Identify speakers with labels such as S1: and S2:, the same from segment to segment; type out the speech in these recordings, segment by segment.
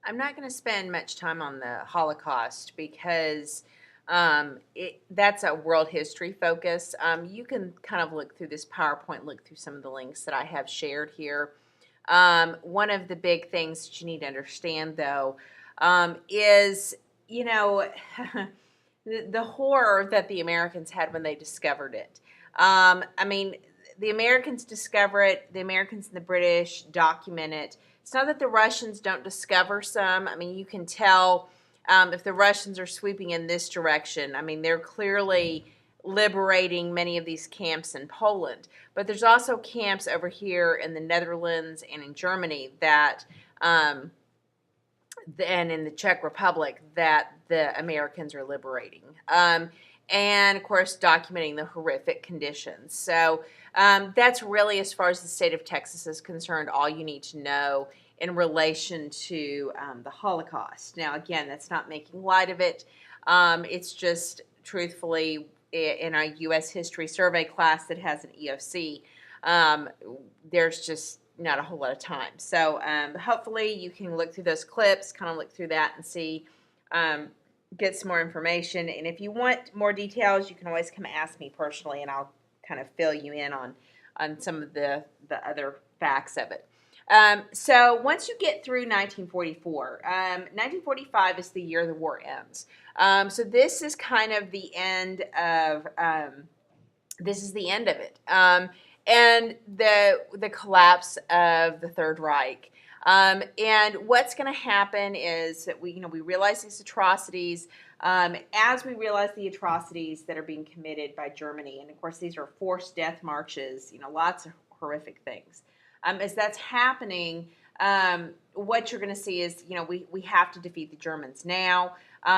S1: I'm not going to spend much time on the Holocaust because that's a world history focus. You can kind of look through this PowerPoint, look through some of the links that I have shared here. One of the big things that you need to understand, though, is, you know, the horror that the Americans had when they discovered it. I mean, the Americans discover it, the Americans and the British document it. It's not that the Russians don't discover some. I mean, you can tell if the Russians are sweeping in this direction. I mean, they're clearly liberating many of these camps in Poland. But there's also camps over here in the Netherlands and in Germany that, and in the Czech Republic, that the Americans are liberating. And of course, documenting the horrific conditions. So that's really, as far as the state of Texas is concerned, all you need to know in relation to the Holocaust. Now, again, that's not making light of it. It's just, truthfully, in our U.S. history survey class that has an EOC, there's just not a whole lot of time. So hopefully you can look through those clips, kind of look through that and see, get some more information. And if you want more details, you can always come ask me personally, and I'll kind of fill you in on some of the other facts of it. So once you get through 1944, 1945 is the year the war ends. So this is kind of the end of it. And the collapse of the Third Reich. And what's going to happen is that we realize these atrocities. As we realize the atrocities that are being committed by Germany, and of course these are forced death marches, lots of horrific things. As that's happening, what you're going to see is, we have to defeat the Germans now.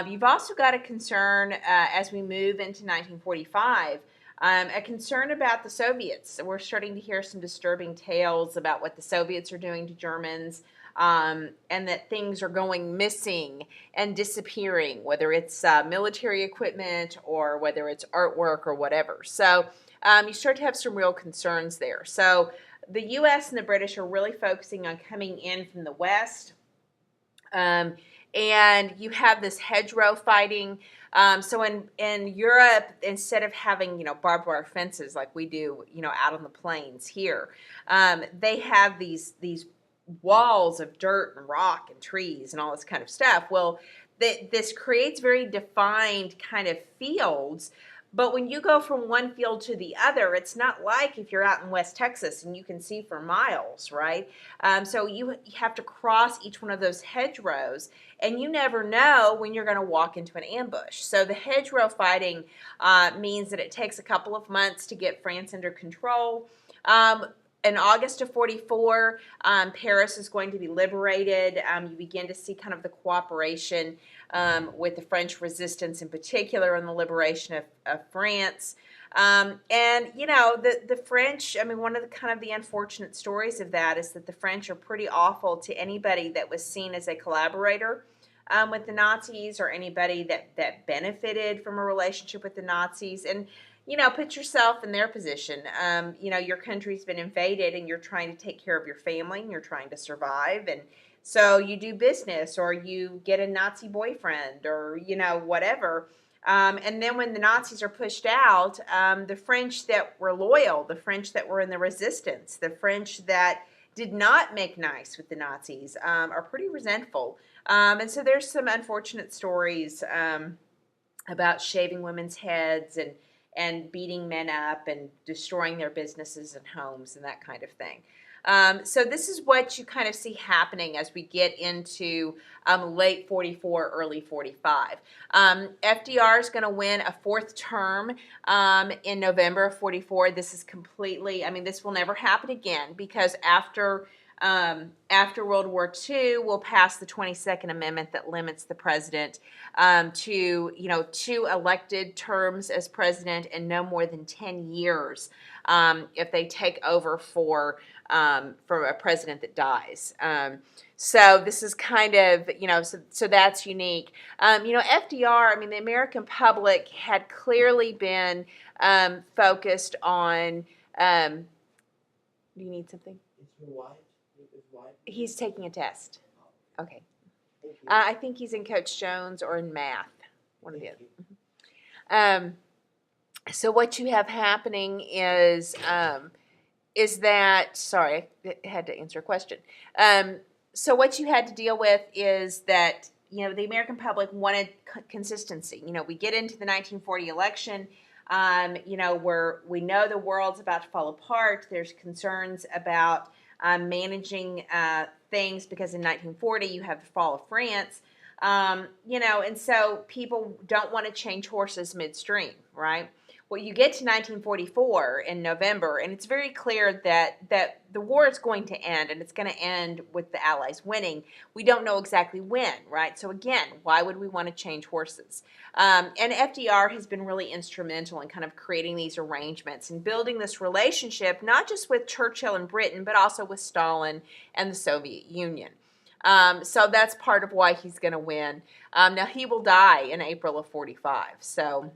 S1: You've also got a concern as we move into 1945. A concern about the Soviets. We're starting to hear some disturbing tales about what the Soviets are doing to Germans, and that things are going missing and disappearing, whether it's military equipment or whether it's artwork or whatever. So you start to have some real concerns there. So the U.S. and the British are really focusing on coming in from the West. And you have this hedgerow fighting. So in Europe, instead of having, barbed wire fences like we do, out on the plains here, they have these walls of dirt and rock and trees and all this kind of stuff. Well, this creates very defined kind of fields. But when you go from one field to the other, it's not like if you're out in West Texas and you can see for miles, right? So you have to cross each one of those hedgerows, and you never know when you're going to walk into an ambush. So the hedgerow fighting means that it takes a couple of months to get France under control. In August of 44, Paris is going to be liberated. You begin to see kind of the cooperation with the French resistance, in particular, on the liberation of France. And the French, I mean, one of the unfortunate stories of that is that the French are pretty awful to anybody that was seen as a collaborator with the Nazis, or anybody that benefited from a relationship with the Nazis. And put yourself in their position. Your country's been invaded and you're trying to take care of your family and you're trying to survive. And so you do business, or you get a Nazi boyfriend, or, whatever. And then when the Nazis are pushed out, the French that were loyal, the French that were in the resistance, the French that did not make nice with the Nazis, are pretty resentful. And so there's some unfortunate stories about shaving women's heads and beating men up and destroying their businesses and homes and that kind of thing. So this is what you kind of see happening as we get into late 44, early 45. FDR is going to win a fourth term in November of 44. This is completely, this will never happen again, because after World War II, we'll pass the 22nd Amendment that limits the president to 2 elected terms as president and no more than 10 years if they take over for a president that dies. So this is kind of, so that's unique. FDR, the American public had clearly been focused on, do you need something?
S2: Is your wife?
S1: He's taking a test. Okay. I think he's in Coach Jones or in math, one of the other. So what you have happening is that, sorry, I had to answer a question. So what you had to deal with is that, the American public wanted consistency. We get into the 1940 election, where we know the world's about to fall apart. There's concerns about managing things because in 1940 you have the fall of France. And so people don't want to change horses midstream, right? Well, you get to 1944 in November, and it's very clear that the war is going to end, and it's going to end with the Allies winning. We don't know exactly when, right? So again, why would we want to change horses? And FDR has been really instrumental in kind of creating these arrangements and building this relationship, not just with Churchill and Britain, but also with Stalin and the Soviet Union. So that's part of why he's going to win. Now, he will die in April of 45, so...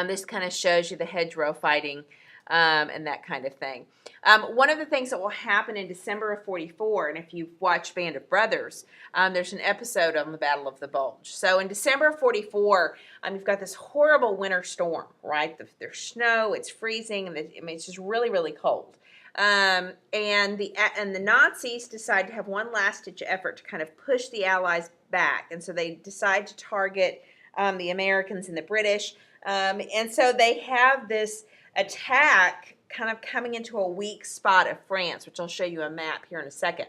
S1: this kind of shows you the hedgerow fighting and that kind of thing. One of the things that will happen in December of 44, and if you've watched Band of Brothers, there's an episode on the Battle of the Bulge. So in December of 44, you've got this horrible winter storm, right? There's snow, it's freezing, and it's just really, really cold. And the Nazis decide to have one last-ditch effort to kind of push the Allies back, and so they decide to target the Americans and the British. And so they have this attack kind of coming into a weak spot of France, which I'll show you a map here in a second.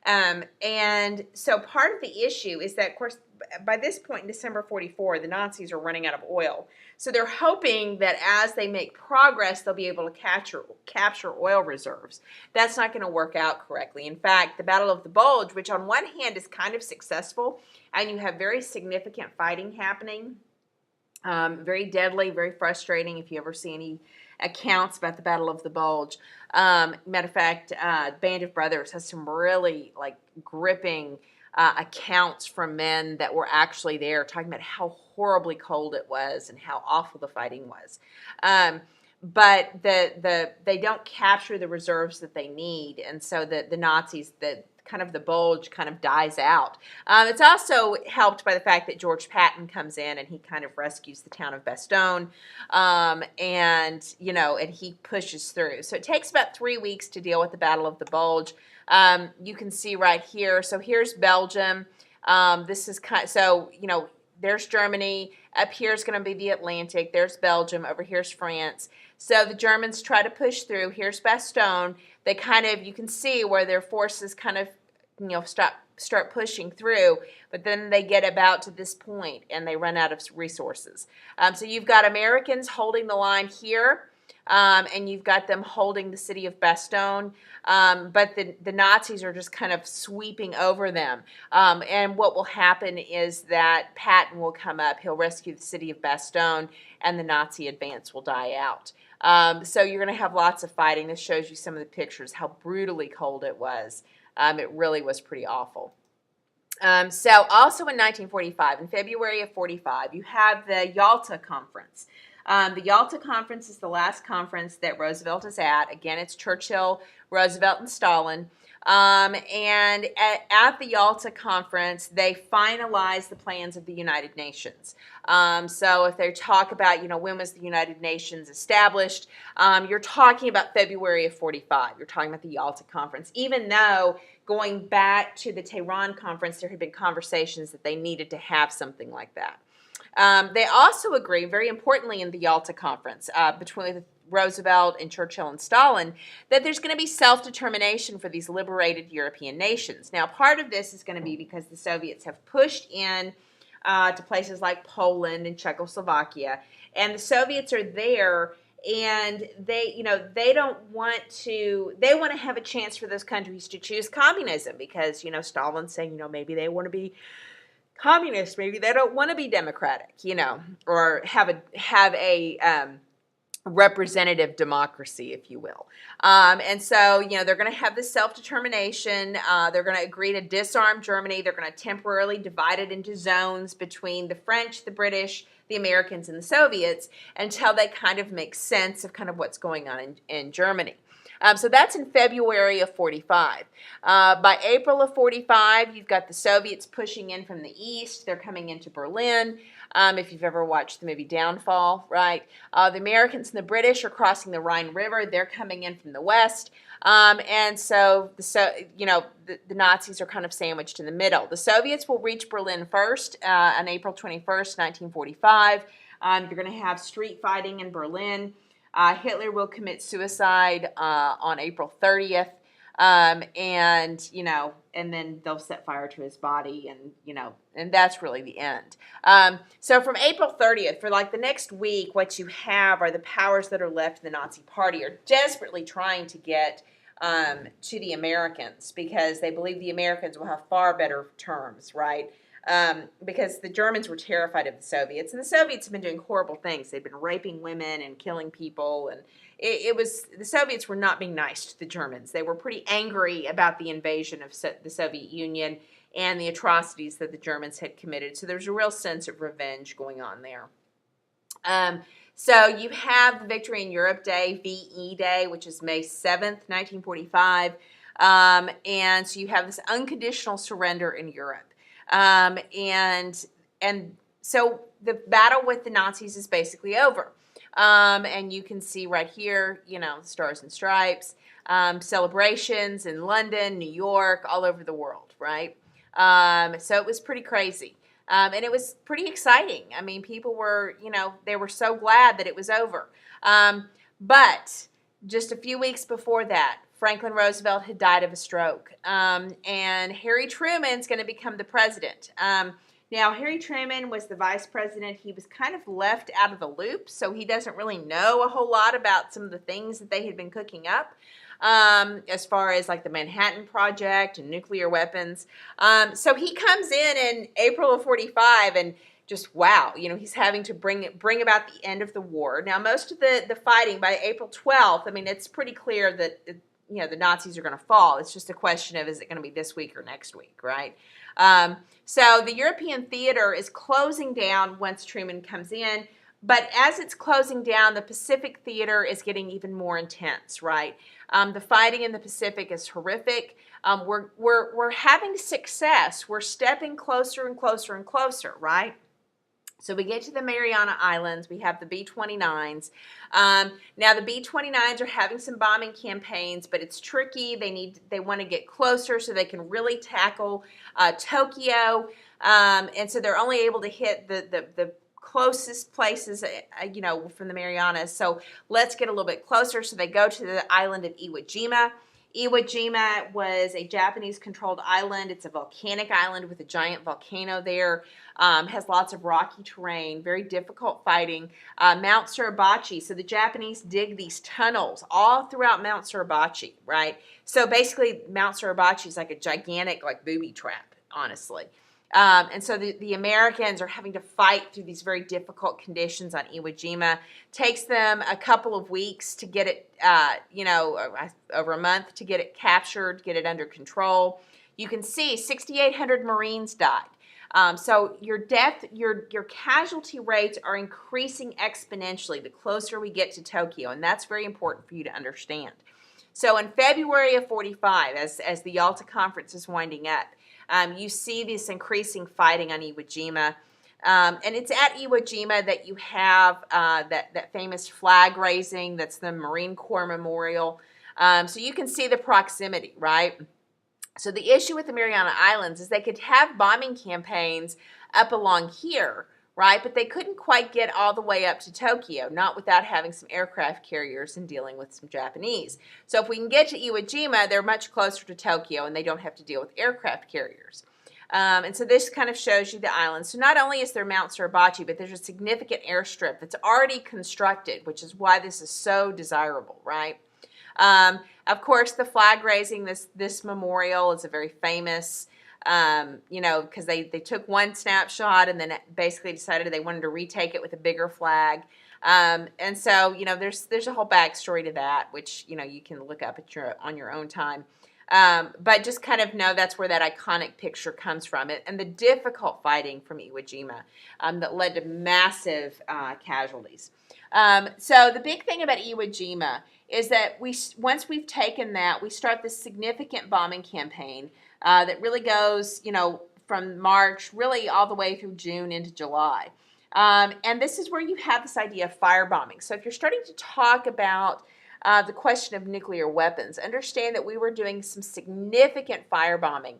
S1: And so part of the issue is that, of course, by this point in December 44, the Nazis are running out of oil. So they're hoping that as they make progress, they'll be able to capture oil reserves. That's not going to work out correctly. In fact, the Battle of the Bulge, which on one hand is kind of successful, and you have very significant fighting happening, very deadly, very frustrating if you ever see any accounts about the Battle of the Bulge. Matter of fact, Band of Brothers has some really gripping accounts from men that were actually there, talking about how horribly cold it was and how awful the fighting was. But they don't capture the reserves that they need, and so the Nazis, the Bulge kind of dies out. It's also helped by the fact that George Patton comes in and he kind of rescues the town of Bastogne, and he pushes through. So it takes about 3 weeks to deal with the Battle of the Bulge. You can see right here. So here's Belgium. This is there's Germany. Up here is going to be the Atlantic. There's Belgium. Over here's France. So the Germans try to push through. Here's Bastogne. They you can see where their forces start pushing through, but then they get about to this point and they run out of resources. So you've got Americans holding the line here, and you've got them holding the city of Bastogne, but the Nazis are just kind of sweeping over them. And what will happen is that Patton will come up, he'll rescue the city of Bastogne, and the Nazi advance will die out. So you're going to have lots of fighting. This shows you some of the pictures, how brutally cold it was. It really was pretty awful. So also in 1945, in February of 45, you have the Yalta Conference. The Yalta Conference is the last conference that Roosevelt is at. Again, it's Churchill, Roosevelt, and Stalin. And at the Yalta Conference, they finalize the plans of the United Nations. So if they talk about, when was the United Nations established, you're talking about February of 45. You're talking about the Yalta Conference, even though going back to the Tehran Conference, there had been conversations that they needed to have something like that. They also agree, very importantly in the Yalta Conference, between Roosevelt and Churchill and Stalin, that there's going to be self-determination for these liberated European nations. Now, part of this is going to be because the Soviets have pushed in to places like Poland and Czechoslovakia, and the Soviets are there, and they don't want to, they want to have a chance for those countries to choose communism because, Stalin's saying, maybe they want to be communist, maybe they don't want to be democratic, or have a representative democracy, if you will. And so, they're going to have this self-determination. They're going to agree to disarm Germany. They're going to temporarily divide it into zones between the French, the British, the Americans, and the Soviets until they kind of make sense of kind of what's going on in Germany. So that's in February of 45. By April of 45, you've got the Soviets pushing in from the east. They're coming into Berlin. If you've ever watched the movie Downfall, right? The Americans and the British are crossing the Rhine River. They're coming in from the west. And so, the Nazis are kind of sandwiched in the middle. The Soviets will reach Berlin first on April 21st, 1945. You're going to have street fighting in Berlin. Hitler will commit suicide on April 30th. And then they'll set fire to his body, and that's really the end. So from April 30th, for like the next week, what you have are the powers that are left in the Nazi Party are desperately trying to get to the Americans, because they believe the Americans will have far better terms, right? Because the Germans were terrified of the Soviets, and the Soviets have been doing horrible things. They've been raping women and killing people, and the Soviets were not being nice to the Germans. They were pretty angry about the invasion of the Soviet Union and the atrocities that the Germans had committed. So there's a real sense of revenge going on there. So you have the Victory in Europe Day, VE Day, which is May 7th, 1945. And so you have this unconditional surrender in Europe. And so the battle with the Nazis is basically over. And you can see right here, Stars and Stripes, celebrations in London, New York, all over the world, right? So it was pretty crazy. And it was pretty exciting. I mean, people were, they were so glad that it was over. But just a few weeks before that, Franklin Roosevelt had died of a stroke. And Harry Truman's going to become the president. Now, Harry Truman was the vice president. He was kind of left out of the loop, so he doesn't really know a whole lot about some of the things that they had been cooking up, as far as like the Manhattan Project and nuclear weapons. So he comes in April of 45 and just, wow, he's having to bring about the end of the war. Now, most of the fighting by April 12th, I mean, it's pretty clear that, the Nazis are going to fall. It's just a question of, is it going to be this week or next week, right? So the European theater is closing down once Truman comes in, but as it's closing down, the Pacific theater is getting even more intense, right? The fighting in the Pacific is horrific. We're having success. We're stepping closer and closer and closer, right? So we get to the Mariana Islands. We have the B-29s. Now the B-29s are having some bombing campaigns, but it's tricky. They want to get closer so they can really tackle Tokyo. And so they're only able to hit the closest places, from the Marianas. So let's get a little bit closer. So they go to the island of Iwo Jima. Iwo Jima was a Japanese-controlled island. It's a volcanic island with a giant volcano there. Has lots of rocky terrain, very difficult fighting. Mount Suribachi, so the Japanese dig these tunnels all throughout Mount Suribachi, right? So basically, Mount Suribachi is like a gigantic, booby trap, honestly. And so the Americans are having to fight through these very difficult conditions on Iwo Jima. Takes them a couple of weeks to get it, over a month to get it captured, get it under control. You can see 6,800 Marines died. So your casualty rates are increasing exponentially the closer we get to Tokyo, and that's very important for you to understand. So in February of 45, as the Yalta Conference is winding up, you see this increasing fighting on Iwo Jima. And it's at Iwo Jima that you have that famous flag raising. That's the Marine Corps Memorial. So you can see the proximity, right? So the issue with the Mariana Islands is they could have bombing campaigns up along here, right? But they couldn't quite get all the way up to Tokyo, not without having some aircraft carriers and dealing with some Japanese. So if we can get to Iwo Jima, they're much closer to Tokyo and they don't have to deal with aircraft carriers. And so this kind of shows you the islands. So not only is there Mount Suribachi, but there's a significant airstrip that's already constructed, which is why this is so desirable, right? Of course, the flag raising, this memorial is a very famous, because they took one snapshot and then basically decided they wanted to retake it with a bigger flag. And so, there's a whole backstory to that, which, you can look up on your own time. But just kind of know that's where that iconic picture comes from. And the difficult fighting from Iwo Jima that led to massive casualties. So the big thing about Iwo Jima is that once we've taken that, we start this significant bombing campaign that really goes, from March really all the way through June into July. And this is where you have this idea of firebombing. So if you're starting to talk about the question of nuclear weapons, understand that we were doing some significant firebombing,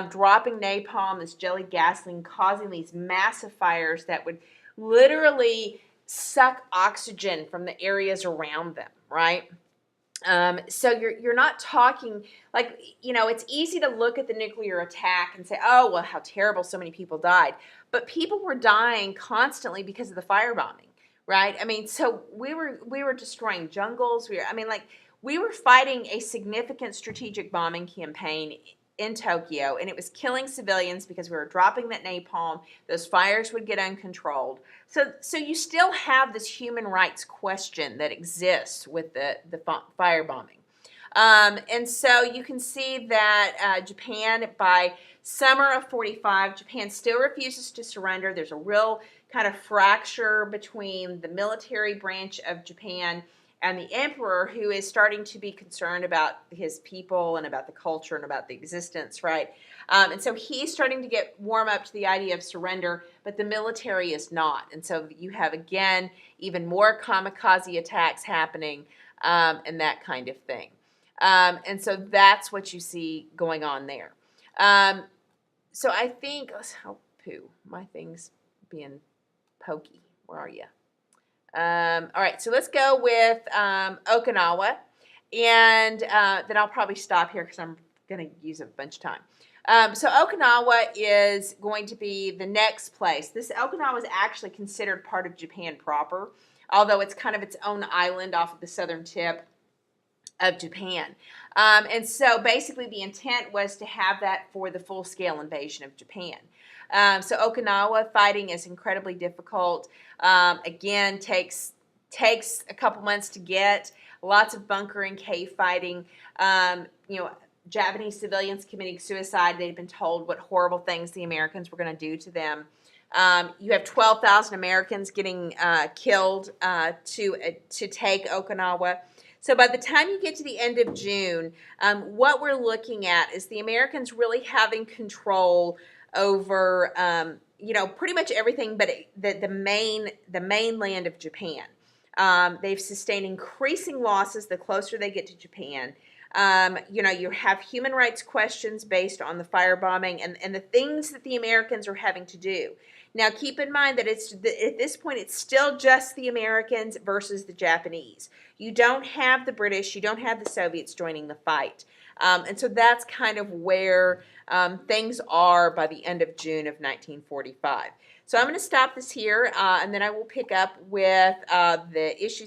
S1: dropping napalm, this jelly gasoline, causing these massive fires that would literally suck oxygen from the areas around them, right? So you're not talking like, it's easy to look at the nuclear attack and say, oh, well, how terrible, so many people died. But people were dying constantly because of the firebombing, right? I mean, so we were destroying jungles. We were fighting a significant strategic bombing campaign in Tokyo, and it was killing civilians because we were dropping that napalm. Those fires would get uncontrolled. So you still have this human rights question that exists with the firebombing. And so you can see that Japan, by summer of 45, Japan still refuses to surrender. There's a real kind of fracture between the military branch of Japan and the emperor, who is starting to be concerned about his people and about the culture and about the existence, right? And so he's starting to get warm up to the idea of surrender, but the military is not. And so you have, again, even more kamikaze attacks happening and that kind of thing. And so that's what you see going on there. So I think, my thing's being pokey. Where are you? All right, so let's go with Okinawa, and then I'll probably stop here because I'm going to use a bunch of time. So Okinawa is going to be the next place. Okinawa is actually considered part of Japan proper, although it's kind of its own island off of the southern tip of Japan. And so basically the intent was to have that for the full-scale invasion of Japan. So Okinawa fighting is incredibly difficult. Again, takes a couple months to get. Lots of bunker and cave fighting. Japanese civilians committing suicide. They'd been told what horrible things the Americans were going to do to them. You have 12,000 Americans getting killed to take Okinawa. So by the time you get to the end of June, what we're looking at is the Americans really having control over, pretty much everything but the mainland of Japan. They've sustained increasing losses the closer they get to Japan. You have human rights questions based on the firebombing and the things that the Americans are having to do. Now, keep in mind that at this point, it's still just the Americans versus the Japanese. You don't have the British, you don't have the Soviets joining the fight. And so that's kind of where things are by the end of June of 1945. So I'm going to stop this here, and then I will pick up with the issues